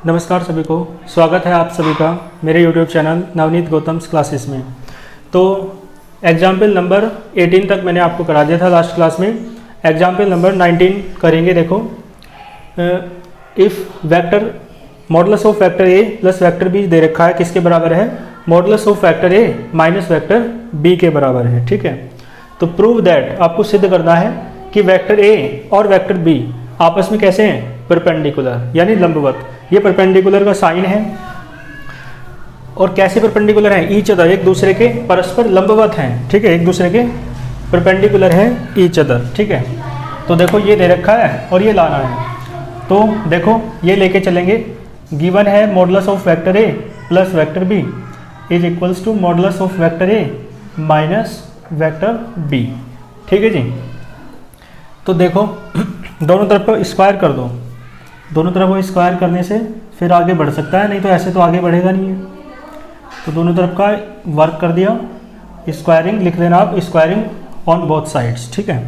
नमस्कार सभी को, स्वागत है आप सभी का मेरे YouTube channel Navneet Gautam's classes में। तो एग्जाम्पल नंबर 18 तक मैंने आपको करा दिया था लास्ट क्लास में। एग्जाम्पल नंबर 19 करेंगे। देखो, if vector modulus of vector A plus vector B दे रखा है, किसके बराबर है? Modulus of vector A minus vector B के बराबर है। ठीक है, तो प्रूव दैट, आपको सिद्ध करना है कि वेक्टर ए और वेक्टर बी आपस में कैसे हैं? परपेंडिकुलर, यानी लंबवत। ये परपेंडिकुलर का साइन है। और कैसे परपेंडिकुलर हैं? ईच अदर, एक दूसरे के परस्पर लंबवत हैं। ठीक है, एक दूसरे के परपेंडिकुलर हैं ईच अदर। ठीक है, तो देखो ये दे रखा है और ये लाना है। तो देखो ये लेके चलेंगे। गिवन है modulus of vector A plus vector B is equals to modulus of vector A minus vector B. ठीक है जी, तो देखो दोनों तरफ को स्क्वायर कर दो। दोनों तरफ को स्क्वायर करने से फिर आगे बढ़ सकता है, नहीं तो ऐसे तो आगे बढ़ेगा नहीं है। तो दोनों तरफ का वर्क कर दिया, स्क्वायरिंग लिख देना आप, स्क्वायरिंग ऑन बोथ साइड्स। ठीक है,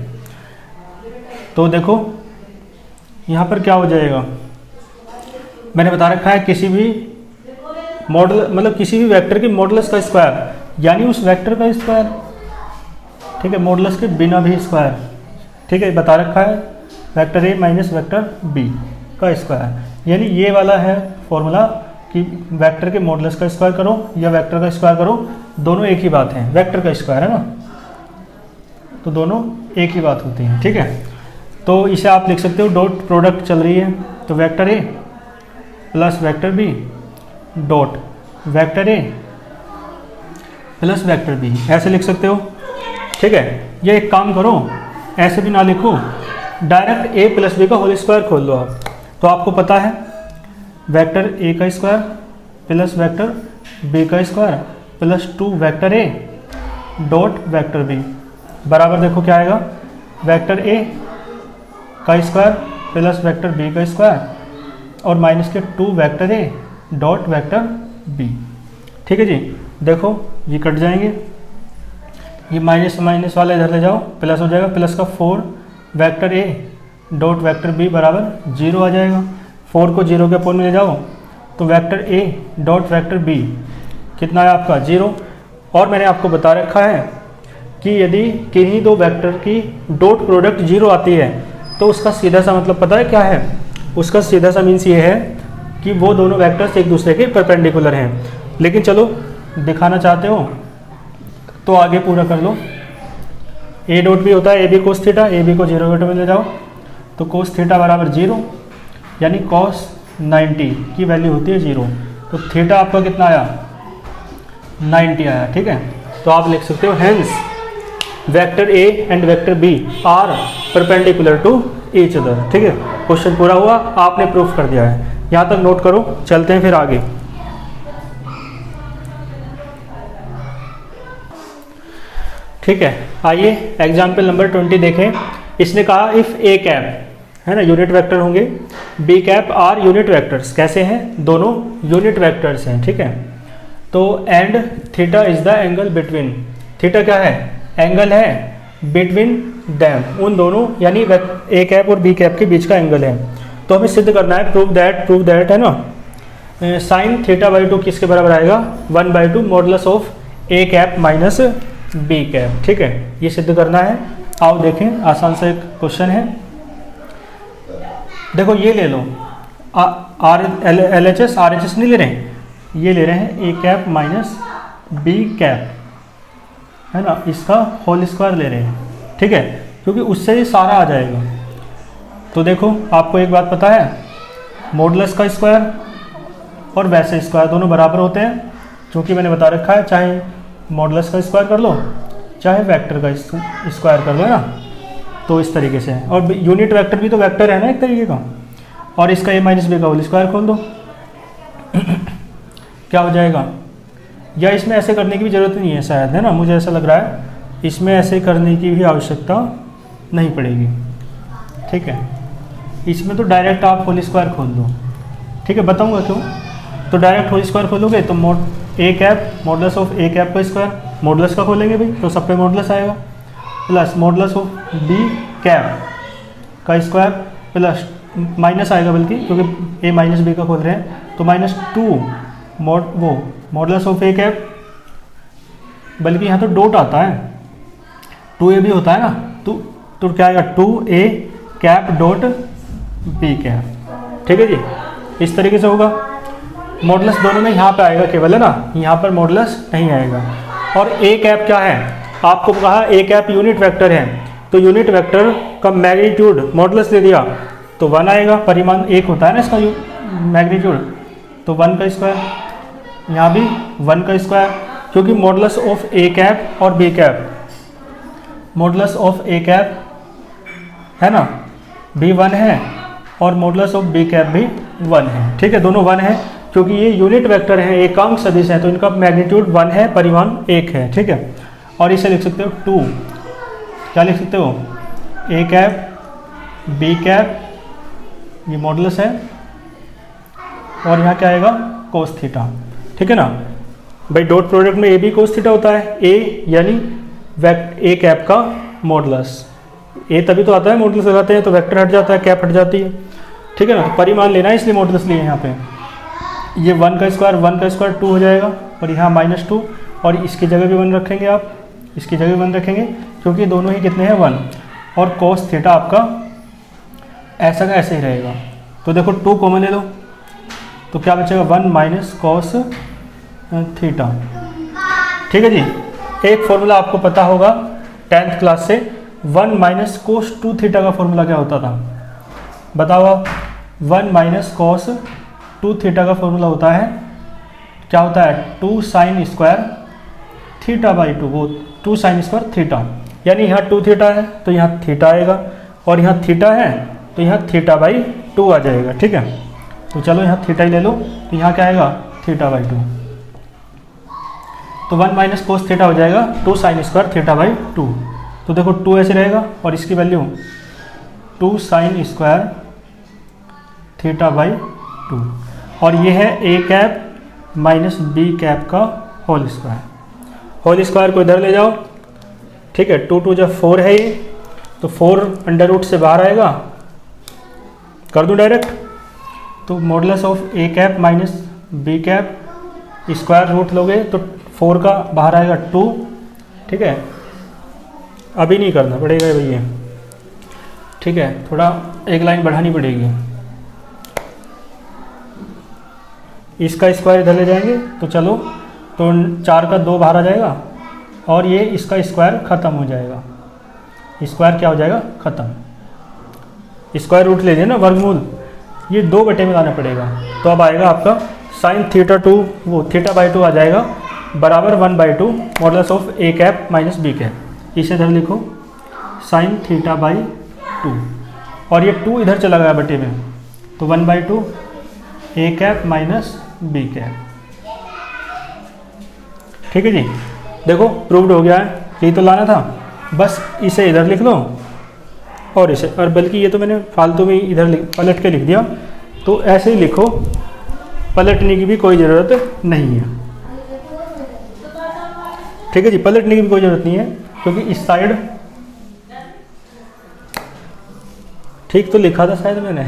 तो देखो यहाँ पर क्या हो जाएगा, मैंने बता रखा है किसी भी मॉडल मतलब किसी भी वेक्टर के मॉडुलस का स्क्वायर, यानी उस वेक्टर का स्क्वायर। ठीक है, मॉडुलस के बिना भी स्क्वायर। ठीक है, बता रखा है vector A minus vector B का स्क्वायर, यानी ये वाला है फॉर्मूला कि वेक्टर के मॉडुलस का स्क्वायर करो या वेक्टर का स्क्वायर करो, दोनों एक ही बात है। वेक्टर का स्क्वायर है ना, तो दोनों एक ही बात होती है। ठीक है, तो इसे आप लिख सकते हो डॉट प्रोडक्ट चल रही है, तो vector A plus vector B dot vector A plus vector B, ऐसे लिख सकते हो। ठीक है, ये एक काम करो, ऐसे भी ना लिखो, डायरेक्ट ए प्लस बी का होल स्क्वायर खोल लो आप। तो आपको पता है वेक्टर ए का स्क्वायर प्लस वेक्टर बी का square plus 2 vector A dot vector B बराबर, देखो क्या आएगा, वेक्टर ए का स्क्वायर प्लस वेक्टर बी का स्क्वायर और माइनस के 2 vector A dot vector B. ठीक है जी, देखो ये कट जाएंगे, ये माइनस माइनस वाला इधर ले जाओ, प्लस हो जाएगा, प्लस का 4 vector A dot vector B बराबर 0 आ जाएगा। 4 को 0 के अपोन में ले जाओ तो vector A dot vector B कितना है आपका? 0। और मैंने आपको बता रखा है कि यदि किन्हीं दो वेक्टर की डॉट प्रोडक्ट 0 आती है तो उसका सीधा सा मतलब पता है क्या है? उसका सीधा सा मीन्स ये है कि वो दोनों वेक्टर्स एक दूसरे के परपेंडिकुलर हैं। लेकिन चलो दिखाना चाहते हो तो आगे पूरा कर लो। ए डॉट बी होता है A B cos theta, A B को 0 के में ले जाओ तो कोस थीटा बराबर 0, यानी कॉस 90 की वैल्यू होती है 0। तो थीटा आपका कितना आया? 90 आया। ठीक है, तो आप लिख सकते हो hence vector A and vector B are perpendicular to each other. ठीक है, क्वेश्चन पूरा हुआ, आपने प्रूफ कर दिया है। यहाँ तक नोट करो, चलते हैं फिर आगे। ठीक है, आइए एग्जाम्पल नंबर 20 देखें। इसने कहा इफ़ ए कैप है ना, यूनिट वेक्टर होंगे, B cap are unit vectors. कैसे हैं? दोनों यूनिट वेक्टर्स हैं। ठीक है, तो and theta is the angle between, theta क्या है? एंगल है बिटवीन दैम, उन दोनों यानी ए कैप और बी कैप के बीच का एंगल है। तो हमें सिद्ध करना है, प्रूव दैट है ना, साइन थीटा बाई 2 किसके बराबर आएगा? 1/2 modulus of A cap minus B cap. ठीक है, ये सिद्ध करना है। आओ देखें, आसान सा एक क्वेश्चन है। देखो ये ले लो, L H S R H S नहीं ले रहे हैं, ये ले रहे हैं A cap minus B cap, है ना, इसका होल स्क्वायर ले रहे हैं। ठीक है, क्योंकि उससे ये सारा आ जाएगा। तो देखो आपको एक बात पता है, मॉडुलस का स्क्वायर और वैसे स्क्वायर दोनों बराबर होते हैं, क्योंकि मैंने बता रखा है चाहे मॉडुलस का स्क्वायर कर लो चाहे वेक्टर का स्क्वायर कर लो, है ना। तो इस तरीके से है, और यूनिट वेक्टर भी तो वेक्टर है ना एक तरीके का। और इसका ए माइनस बी का होल स्क्वायर खोल दो क्या हो जाएगा? या इसमें ऐसे करने की भी ज़रूरत नहीं है शायद, है ना, मुझे ऐसा लग रहा है इसमें ऐसे करने की भी आवश्यकता नहीं पड़ेगी। ठीक है, इसमें तो डायरेक्ट आप होल स्क्वायर खोल दो। ठीक है, बताऊंगा क्यों। तो डायरेक्ट होल स्क्वायर खोलोगे तो A cap modulus of A cap का स्क्वायर, मॉडुलस का खोलेंगे भाई तो सब पे मॉडुलस आएगा, plus modulus of B cap का स्क्वायर प्लस माइनस आएगा, बल्कि क्योंकि ए माइनस बी का खोल रहे हैं, तो -2 मॉडुलस ऑफ ए कैप, बल्कि यहाँ तो डॉट आता है, 2a भी होता है ना, तो क्या आएगा 2a cap dot B cap. ठीक है जी, इस तरीके से होगा। मॉडुलस दोनों में यहाँ पे आएगा केवल, है ना, यहाँ पर मॉडुलस नहीं आएगा। और ए कैप क्या है, आपको कहा ए कैप यूनिट वेक्टर है, तो यूनिट वेक्टर का मैग्नीट्यूड मॉडुलस दे दिया तो 1 आएगा, परिमाण 1 होता है ना इसका मैग्नीट्यूड, तो 1 का स्क्वायर, यहाँ भी 1 का स्क्वायर, क्योंकि मॉडुलस ऑफ ए कैप और B cap, modulus of A cap है ना भी 1 है, और मॉडुलस ऑफ बी कैप भी 1 है। ठीक है, दोनों 1 है, क्योंकि ये यूनिट वेक्टर है, एकांक सदिश है, तो इनका मैग्नीट्यूड 1 है, परिमाण 1 है। ठीक है, और इसे लिख सकते हो 2, क्या लिख सकते हो, ए कैप बी कैप, ये मॉडुलस है, और यहाँ क्या आएगा कोस थीटा। ठीक है ना भाई, डॉट प्रोडक्ट में ए बी कोस थीटा होता है, ए यानी ए कैप का मॉडुलस, ए तभी तो आता है, मॉडुलस लगाते हैं तो वेक्टर हट जाता है, कैप हट जाती है। ठीक है ना, तो परिमाण लेना है इसलिए मॉडुलस लिए यहाँ पे। ये 1 का स्क्वायर 2 हो जाएगा, और यहाँ -2, और इसकी जगह भी 1 रखेंगे आप, इसकी जगह 1 रखेंगे, क्योंकि दोनों ही कितने हैं 1, और कोस थीटा आपका ऐसा का ऐसे ही रहेगा। तो देखो 2 कॉमन ले लो, तो क्या बचेगा 1 माइनस कॉस थीटा। ठीक है जी, एक फॉर्मूला आपको पता होगा 10th क्लास से, 1 माइनस कोस 2 थीटा का फॉर्मूला क्या होता था, बताओ आप। 1 माइनस कॉस 2 थीटा का फॉर्मूला होता है, क्या होता है 2 साइन स्क्वायर थीटा बाई 2, वो 2 साइन स्क्वायर थीटा, यानी यहाँ 2 थीटा है तो यहाँ थीटा आएगा, और यहाँ थीटा है तो यहाँ थीटा बाई 2 आ जाएगा। ठीक है, तो चलो यहाँ थीटा ही ले लो, तो यहाँ क्या आएगा थीटा बाई 2, तो 1 माइनस कोस थीटा हो जाएगा 2 साइन स्क्वायर थीटा बाई 2। तो देखो 2 ऐसे रहेगा, और इसकी value 2 sine square theta by 2, और ये है ए कैप माइनस बी कैप का होल स्क्वायर। होल स्क्वायर को इधर ले जाओ। ठीक है, 2 जब 4 है ये, तो 4 अंडर रूट से बाहर आएगा, कर दूँ डायरेक्ट, तो modulus of A cap minus B cap square root लोगे तो 4 का बाहर आएगा 2। ठीक है, अभी नहीं करना पड़ेगा भैया, ठीक है, थोड़ा एक लाइन बढ़ानी पड़ेगी। इसका स्क्वायर इधर ले जाएंगे तो चलो, तो 4 का 2 बाहर आ जाएगा, और ये इसका स्क्वायर ख़त्म हो जाएगा, स्क्वायर क्या हो जाएगा ख़त्म, स्क्वायर रूट ले लिया ना, वर्गमूल, ये 2 में लाना पड़ेगा, तो अब आएगा आपका साइन थीटा 2, वो थीटा बाई 2 आ जाएगा, बराबर 1/2 modulus of A cap minus B cap. इसे इधर लिखो साइन थीटा बाई 2, और ये 2 इधर चला गया बटे में, तो 1/2 ए कैप माइनस बी कैप। ठीक है जी, देखो प्रूव्ड हो गया है, यही तो लाना था, बस इसे इधर लिख लो, और इसे, और बल्कि ये तो मैंने फालतू में इधर पलट के लिख दिया, तो ऐसे ही लिखो, पलटने की भी कोई ज़रूरत नहीं है। ठीक है जी, पलटने की भी कोई ज़रूरत नहीं है, क्योंकि इस साइड ठीक तो लिखा था शायद मैंने,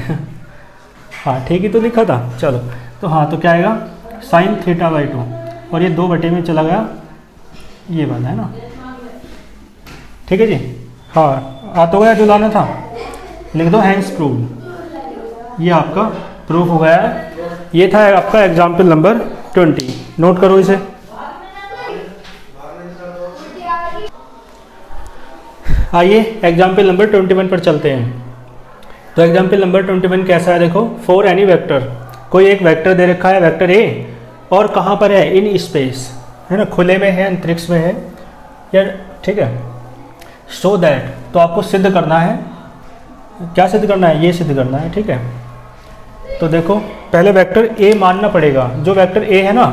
हाँ ठीक ही तो लिखा था, चलो, तो हाँ, तो क्या आएगा साइन थीटा बाई 2, और ये 2 में चला गया, ये वाला है ना। ठीक है जी, हाँ आ तो गया जो लाना था, लिख दो हैंस प्रूव, ये आपका प्रूफ हो गया है। ये था आपका एग्जाम्पल नंबर 20, नोट करो इसे। आइए एग्जाम्पल नंबर 21 पर चलते हैं। तो एग्जाम्पल नंबर 21 कैसा है, देखो, फॉर एनी वेक्टर, कोई एक वेक्टर दे रखा है, वेक्टर ए, और कहाँ पर है, इन स्पेस, है ना, खुले में है, अंतरिक्ष में है, या ठीक है, सो दैट, तो आपको सिद्ध करना है, क्या सिद्ध करना है, ये सिद्ध करना है। ठीक है, तो देखो पहले वेक्टर ए मानना पड़ेगा, जो वेक्टर ए है ना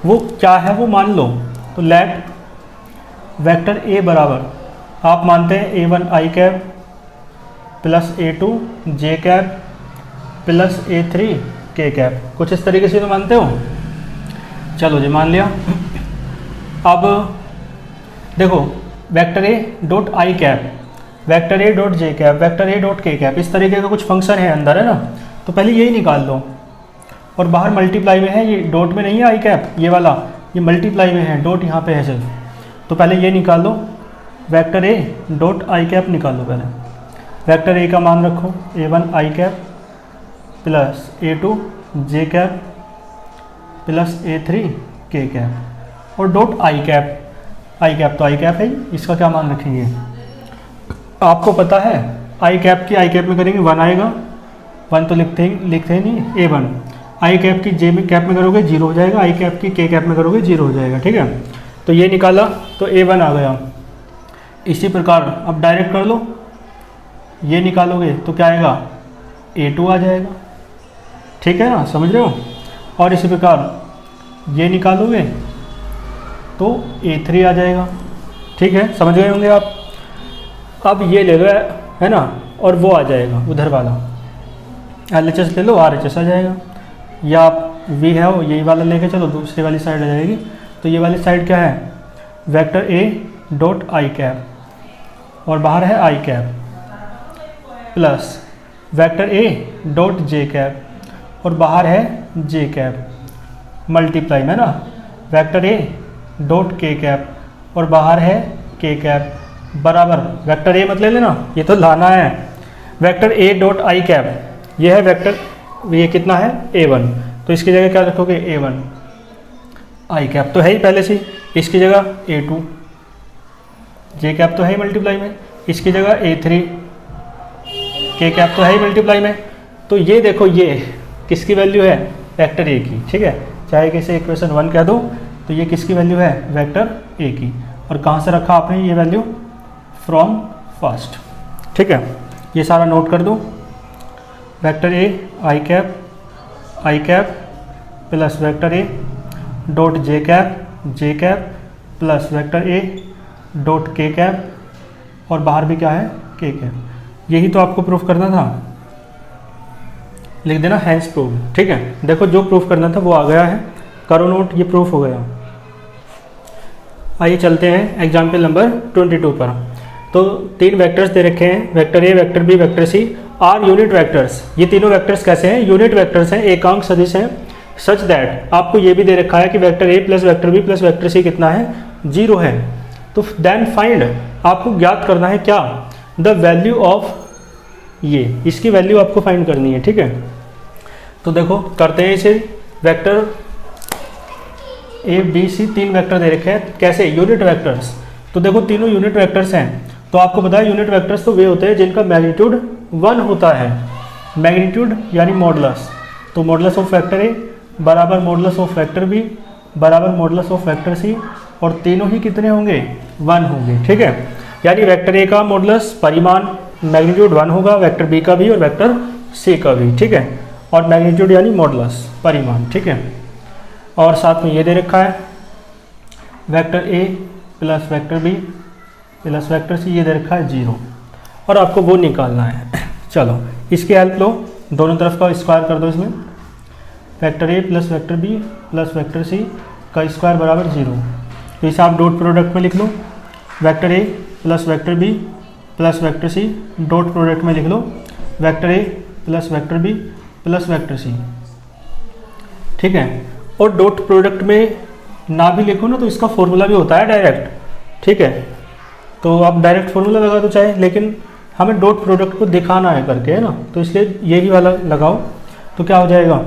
वो क्या है वो मान लो, तो लेट वेक्टर ए बराबर, आप मानते हैं A1 i cap plus A2 j cap plus A3 k cap, कुछ इस तरीके से तो मानते हो, चलो जी मान लिया। अब देखो vector A dot I cap, vector A dot J cap, vector A dot K cap, इस तरीके का कुछ फंक्शन है अंदर, है ना। तो पहले यही निकाल लो, और बाहर मल्टीप्लाई में है, ये डॉट में नहीं है आई कैप, ये वाला ये मल्टीप्लाई में है, डॉट यहाँ पे है सिर्फ। तो पहले ये निकाल लो, vector A dot I cap निकाल लो पहले। वेक्टर ए का मान रखो A1 I cap plus A2 J cap plus A3 K cap, और dot I cap, I cap तो आई कैप है, इसका क्या मान रखेंगे आपको पता है, आई कैप की आई कैप में करेंगे 1 आएगा, 1 तो लिखते ही नहीं, A1 आई कैप की जे में कैप में करोगे 0 हो जाएगा, आई कैप की के कैप में करोगे 0 हो जाएगा, ठीक है। तो ये निकाला तो A1 आ गया। इसी प्रकार अब डायरेक्ट कर लो, ये निकालोगे तो क्या आएगा A2 आ जाएगा, ठीक है ना, समझ रहे हो। और इसी प्रकार ये निकालोगे तो A3 आ जाएगा, ठीक है, समझ गए होंगे आप। अब ये ले लो, है ना, और वो आ जाएगा उधर वाला, LHS ले लो, RHS आ जाएगा, या आप V है वो यही वाला लेके चलो, दूसरी वाली साइड आ जाएगी। तो ये वाली साइड क्या है, vector A dot I cap, और बाहर है I cap, plus vector A dot J cap, और बाहर है जे कैप, मल्टीप्लाई में ना vector A dot K cap, और बाहर है के कैप, बराबर वेक्टर A मत ले लेना, ये तो लाना है, vector A dot I cap, ये है वेक्टर, ये कितना है A1, तो इसकी जगह क्या रखोगे A1 आई कैप तो है ही पहले से, इसकी जगह A2 जे कैप तो है ही मल्टीप्लाई में, इसकी जगह A3 के कैप तो है ही मल्टीप्लाई में। तो ये देखो ये किसकी वैल्यू है, वेक्टर A की, ठीक है, चाहे किसे इक्वेशन 1 कह दो, तो ये किसकी वैल्यू है, वेक्टर A की। और कहाँ से रखा आपने ये वैल्यू, फ्रॉम फर्स्ट, ठीक है, ये सारा नोट कर दो। Vector A I cap plus vector A dot J cap plus vector A dot K cap, और बाहर भी क्या है के कैप। यही तो आपको प्रूफ करना था, लिख देना हैंस प्रूफ, ठीक है। देखो जो प्रूफ करना था वो आ गया है, करो नोट, ये प्रूफ हो गया। आइए चलते हैं एग्जाम्पल नंबर 22 पर। तो 3 वेक्टर्स दे रखे हैं, vector A, vector B, vector C are unit vectors. ये तीनों वेक्टर्स कैसे हैं, यूनिट वेक्टर्स हैं, एकांक सदिश हैं, सच दैट आपको ये भी दे रखा है कि vector A plus vector B plus vector C कितना है, 0 है। तो देन फाइंड, आपको ज्ञात करना है क्या, द वैल्यू ऑफ, ये इसकी वैल्यू आपको फाइंड करनी है, ठीक है। तो देखो करते हैं इसे, vector A B C 3 vector दे रखे हैं, कैसे, यूनिट वेक्टर्स। तो देखो तीनों यूनिट वेक्टर्स हैं, तो आपको पता है यूनिट वेक्टर्स तो वे होते हैं जिनका मैग्नीट्यूड 1 होता है, मैग्नीट्यूड यानी मॉडुलस। तो मॉडुलस ऑफ वेक्टर A बराबर मॉडुलस ऑफ वेक्टर B बराबर मॉडुलस ऑफ वेक्टर C, और तीनों ही कितने होंगे, 1 होंगे, ठीक है। यानी वेक्टर A का मॉडुलस परिमाण मैग्नीट्यूड 1 होगा, वेक्टर B का भी और वेक्टर C का भी, ठीक है। और मैग्नीट्यूड यानी मॉडुलस परिमाण, ठीक है। और साथ में ये दे रखा है vector A plus vector B plus vector C, ये दे रखा है 0, और आपको वो निकालना है। चलो इसकी हेल्प लो, दोनों तरफ का स्क्वायर कर दो इसमें, vector A plus vector B plus vector C का स्क्वायर बराबर 0। तो इसे आप डॉट प्रोडक्ट में लिख लो, vector A plus vector B plus vector C, dot product में लिख लो vector A plus vector B plus vector C, ठीक है। और डॉट प्रोडक्ट में ना भी लिखो ना तो इसका फॉर्मूला भी होता है डायरेक्ट, ठीक है। तो आप डायरेक्ट फॉर्मूला लगा दो चाहे, लेकिन हमें डॉट प्रोडक्ट को दिखाना है करके, है ना, तो इसलिए ये ही वाला लगाओ। तो क्या हो जाएगा,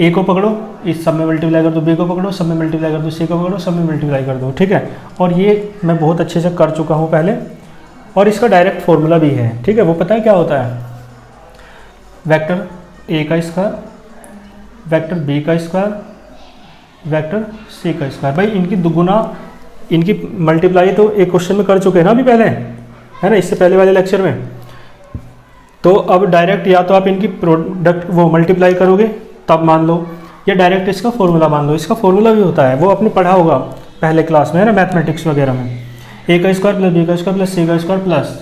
A को पकड़ो, इस सब में मल्टीप्लाई कर दो, B को पकड़ो, सब में मल्टीप्लाई कर दो, C को पकड़ो, सब में मल्टीप्लाई कर दो, ठीक है। और ये मैं बहुत अच्छे से कर चुका हूँ पहले, और इसका डायरेक्ट फॉर्मूला भी है, ठीक है। वो पता है क्या होता है, वेक्टर A का स्क्वायर, वेक्टर B का स्क्वायर, वेक्टर C का स्क्वायर। भाई इनकी दुगुना, इनकी मल्टीप्लाई तो एक क्वेश्चन में कर चुके हैं ना अभी पहले, है ना, इससे पहले वाले लेक्चर में। तो अब डायरेक्ट या तो आप इनकी प्रोडक्ट वो मल्टीप्लाई करोगे तब मान लो, या डायरेक्ट इसका फॉर्मूला मान लो। इसका फॉर्मूला भी होता है, वो आपने पढ़ा होगा पहले क्लास में, है ना, मैथमेटिक्स वगैरह में। A का स्क्वायर प्लस B का स्क्वायर प्लस C का square plus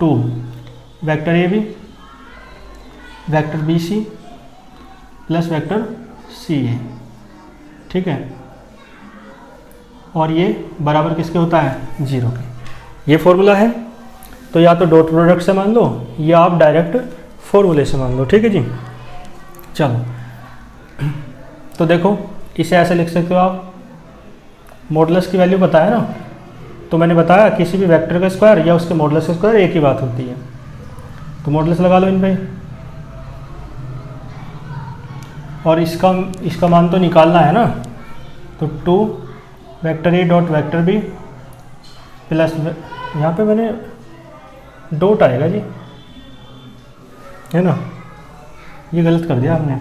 2 vector AB vector BC plus vector CA, ठीक है। और ये बराबर किसके होता है, 0 के। ये फॉर्मूला है। तो या तो डॉट प्रोडक्ट से मान लो या आप डायरेक्ट फॉर्मूले से मान लो, ठीक है जी। चलो तो देखो इसे ऐसे लिख सकते हो आप, मॉडुलस की वैल्यू पता है ना, तो मैंने बताया किसी भी वेक्टर का स्क्वायर या उसके मॉडुलस का स्क्वायर एक ही बात होती है, तो मॉडुलस लगा लो इन पे। और इसका मान तो निकालना है ना, तो 2 vector A dot vector B plus, यहाँ पे मैंने डॉट आएगा जी, है ना, ये गलत कर दिया हमने,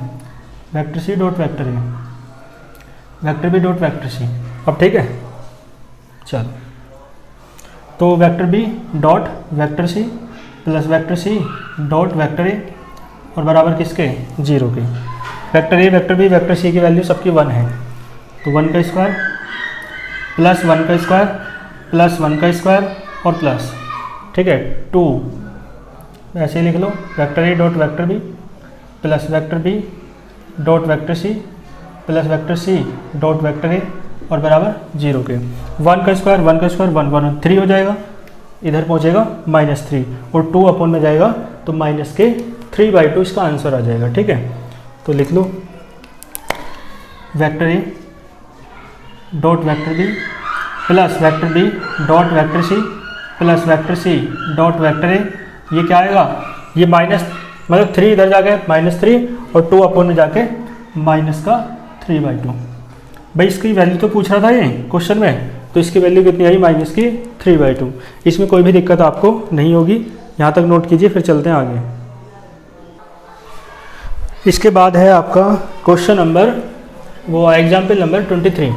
vector C dot vector A, vector B dot vector C. अब ठीक है, चलो तो vector B dot vector C plus vector C dot vector A और बराबर किसके, 0 के। Vector A vector B vector C की वैल्यू सबकी 1 है, तो 1 का स्क्वायर प्लस 1 का स्क्वायर प्लस 1 का स्क्वायर और प्लस, ठीक है, 2 ऐसे लिख लो, vector A dot vector B plus vector B dot vector C plus vector C dot vector A और बराबर 0 के। 1 का स्क्वायर 1 का स्क्वायर 1 1 3 हो जाएगा, इधर पहुंचेगा -3 और 2 अपॉन में जाएगा तो माइनस के 3/2 इसका आंसर आ जाएगा, ठीक है। तो लिख लो vector A dot vector B plus vector B dot vector C plus vector C dot vector A, ये क्या आएगा, ये माइनस मतलब 3 इधर जाके -3 और 2 अपॉन में जाके माइनस का 3/2। भाई इसकी वैल्यू तो पूछ रहा था ये क्वेश्चन में, तो इसकी वैल्यू कितनी आई, माइनस की 3/2। इसमें कोई भी दिक्कत आपको नहीं होगी, यहाँ तक नोट कीजिए, फिर चलते हैं आगे। इसके बाद है आपका क्वेश्चन नंबर, वो एग्जाम्पल नंबर 23।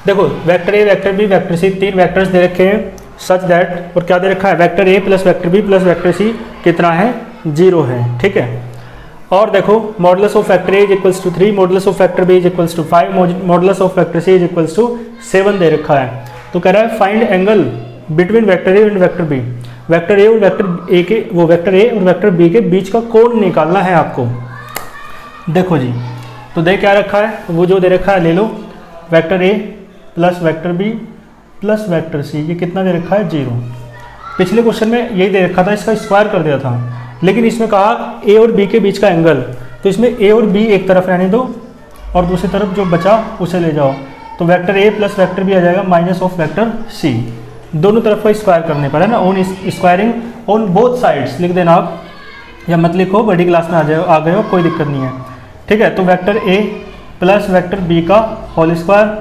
देखो vector A vector B vector C 3 vectors दे रखे हैं सच दैट, और क्या दे रखा है, vector A plus vector B plus vector C कितना है, 0 है, ठीक है। और देखो modulus of vector A is equals to 3, modulus of vector B is equals to 5, modulus of vector C is equals to 7 दे रखा है। तो कह रहा है find angle between vector A and vector B, vector A और vector ए के, वो vector A और वेक्टर बी के बीच का कोण निकालना है आपको। देखो जी, तो दे क्या रखा है, वो जो दे रखा है ले लो, vector A plus vector B plus vector C, ये कितना दे रखा है, 0। पिछले क्वेश्चन में यही दे रखा था, इसका स्क्वायर कर दिया था, लेकिन इसमें कहा ए और बी के बीच का एंगल, तो इसमें ए और बी एक तरफ रहने दो और दूसरी तरफ जो बचा उसे ले जाओ, तो vector A plus vector B आ जाएगा माइनस ऑफ वेक्टर सी, दोनों तरफ का स्क्वायर करने पर है ना, on squaring on both sides लिख देना आप, या मत लिखो, बड़ी क्लास में आ गए हो, कोई दिक्कत नहीं है, ठीक है। तो vector A plus vector B का होल स्क्वायर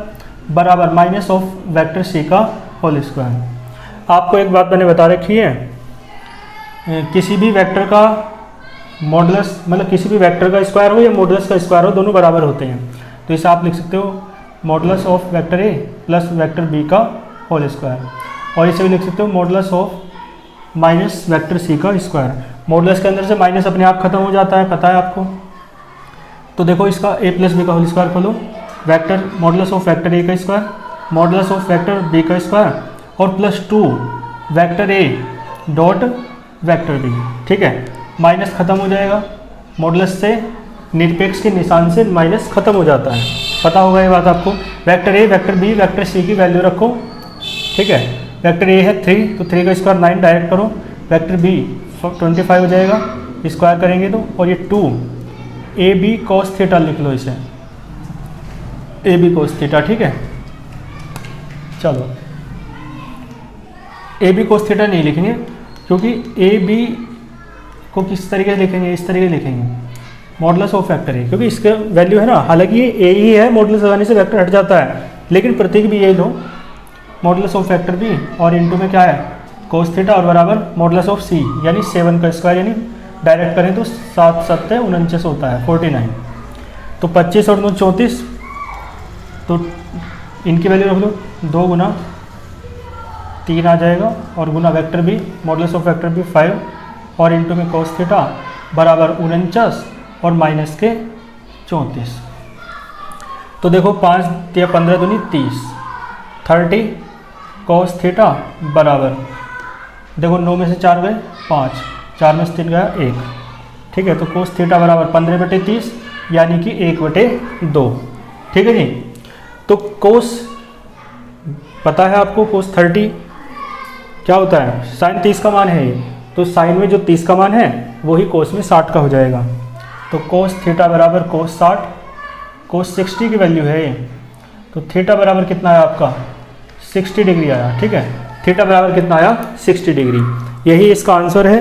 बराबर माइनस ऑफ वेक्टर सी का होल स्क्वायर। आपको एक बात मैंने बता रखी है, किसी भी वेक्टर का मॉडुलस, मतलब किसी भी वेक्टर का स्क्वायर हो या मॉडुलस का स्क्वायर हो, दोनों बराबर होते हैं, तो इसे आप लिख सकते हो modulus of vector A plus vector B का होल स्क्वायर, और इसे भी लिख सकते हो modulus of minus vector C का स्क्वायर। मॉडुलस के अंदर से माइनस अपने आप खत्म हो जाता है, पता है आपको। तो देखो इसका ए प्लस बी का होल स्क्वायर खोलो, vector modulus of vector A का square modulus of vector B का स्क्वायर और plus 2 vector A dot vector B, ठीक है। माइनस खत्म हो जाएगा, मॉडुलस से निरपेक्ष के निशान से माइनस खत्म हो जाता है, पता होगा ये बात आपको। Vector A vector B vector C की वैल्यू रखो, ठीक है। वेक्टर ए है 3, तो 3 का स्क्वायर 9 डायरेक्ट करो, वेक्टर बी 25 हो जाएगा, स्क्वायर करेंगे तो, और ये 2 ए बी कॉस थीटा लिख लो इसे, ए बी कोस थीटा, ठीक है। चलो ए बी कोस थीटा नहीं लिखेंगे, क्योंकि ए बी को किस तरीके से लिखेंगे, इस तरीके से लिखेंगे, मॉडुलस ऑफ वेक्टर ए, क्योंकि इसका वैल्यू है ना, हालांकि ये ए ही है, मॉडुलस लगाने से वेक्टर हट जाता है, लेकिन प्रतीक भी यही लो, मॉडुलस ऑफ वेक्टर बी और इनटू में क्या है, कोस थीटा और बराबर मॉडुलस ऑफ सी, यानी 7 का स्क्वायर, यानी डायरेक्ट करें तो 7 7 49 होता है, 49। तो 25 और 9 34, तो इनकी वैल्यू रख लो, 2 गुना 3 आ जाएगा, और गुना vector B modulus of vector B 5 और इनटू में कोस थीटा बराबर 49 और माइनस के 34। तो देखो 5 या 15 दूनी 30, 30 कोस थीटा बराबर, देखो 9 में से 4 गए 5, 4 में से 3 गया 1, ठीक है। तो कोस थीटा बराबर 15/30 यानी कि 1/2, ठीक है जी। तो कोस पता है आपको, कोस 30 क्या होता है, sin 30 का मान है ये, तो साइन में जो 30 का मान है वही कोस में 60 का हो जाएगा। तो कोस थीटा बराबर कोस 60, कोस 60 की वैल्यू है ये, तो थीटा बराबर कितना आया आपका 60 डिग्री आया। ठीक है, थीटा बराबर कितना आया 60 डिग्री। यही इसका आंसर है।